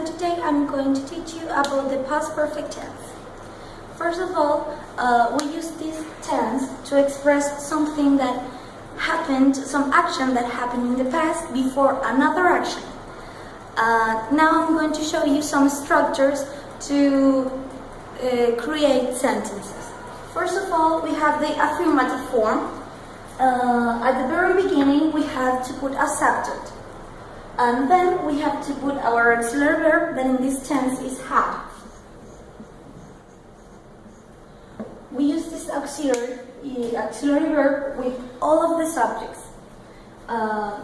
Today I'm going to teach you about the past perfect tense. First of all, we use this tense to express something that happened, some action that happened in the past before another action. Now I'm going to show you some structures to create sentences. First of all, we have the affirmative form. At the very beginning, we have to put a subject. And then we have to put our auxiliary verb, that in this tense is had. We use this auxiliary verb with all of the subjects.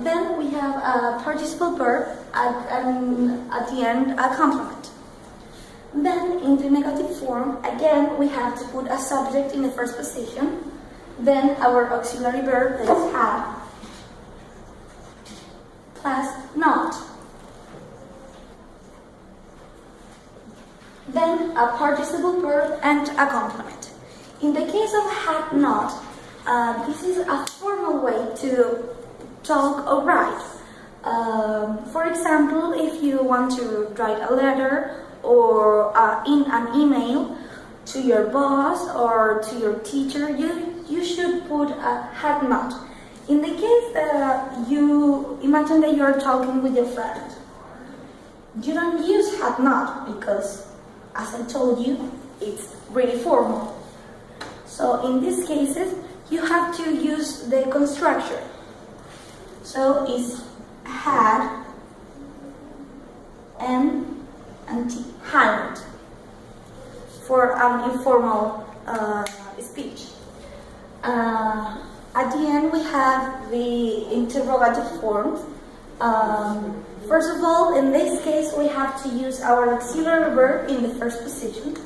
Then we have a participle verb at the end, a complement. Then in the negative form, again, we have to put a subject in the first position. Then our auxiliary verb, that is had, plus not. Then a participle verb and a complement. In the case of had not, this is a formal way to talk or write. For example, if you want to write a letter or in an email to your boss or to your teacher, you should put a had not. In the case that you imagine that you are talking with your friend, you don't use had not because, as I told you, it's really formal. So in these cases, you have to use the construction. So it's had and T, hadn't, for an informal speech. At the end, we have the interrogative forms. First of all, in this case, we have to use our auxiliary verb in the first position,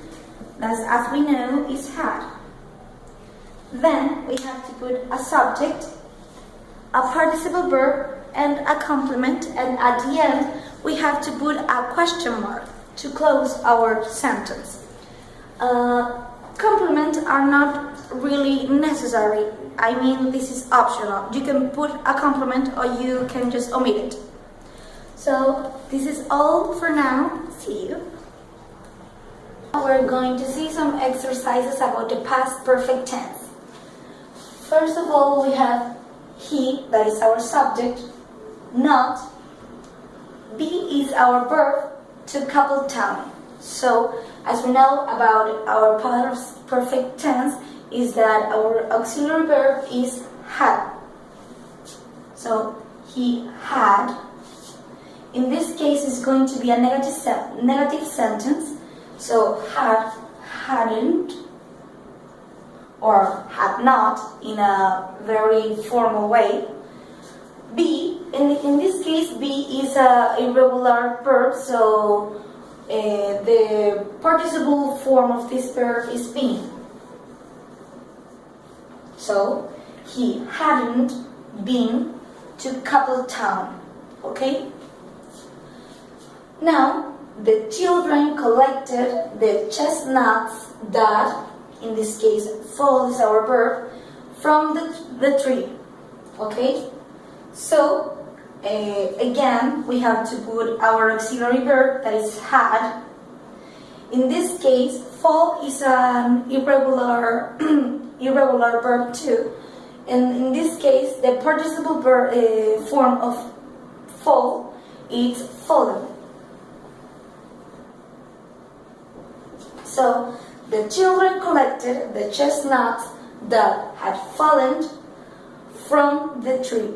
as we know is had. Then we have to put a subject, a participle verb, and a complement, and at the end, we have to put a question mark to close our sentence. Complements are not really necessary. I mean, this is optional. You can put a complement or you can just omit it. So this is all for now. See you. We're going to see some exercises about the past perfect tense. First of all, we have he, that is our subject, not. Be is our verb to couple town. So, as we know about our past perfect tense, is that our auxiliary verb is had. So, he had. In this case, it's going to be a negative sentence. So, had, hadn't, or had not in a very formal way. Be, in this case, be is a irregular verb, so the participle form of this verb is been. So, he hadn't been to Coupletown, okay? Now, the children collected the chestnuts that, in this case, fall is our verb, from the tree, okay? So, again, we have to put our auxiliary verb, that is had. In this case, fall is an irregular verb too. And in this case, the participle verb, form of fall is fallen. So, the children collected the chestnuts that had fallen from the tree.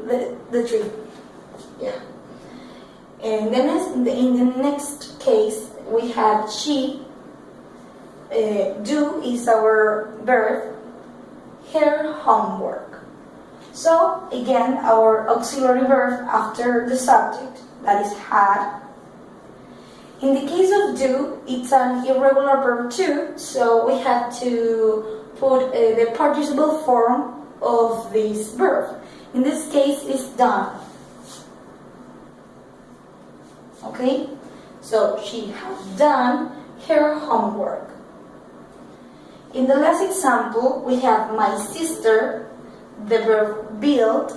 The tree. Yeah. And then in the next case, we have she. Do is our verb. Her homework. So again, our auxiliary verb after the subject, that is had. In the case of do, it's an irregular verb too, so we have to put the participle form of this verb. In this case, it's done. Okay? So she has done her homework. In the last example, we have my sister, the verb build,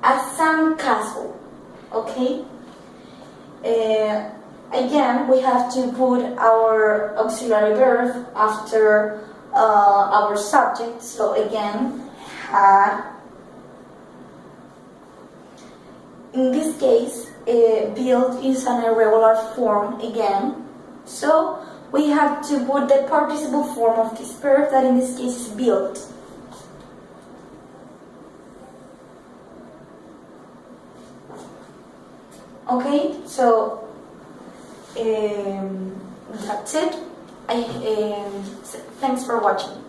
a sandcastle. Okay? again, we have to put our auxiliary verb after our subject. So again, had. In this case, build is an irregular form again. So we have to put the participle form of this verb, that in this case is built. Okay, so that's it. Thanks for watching.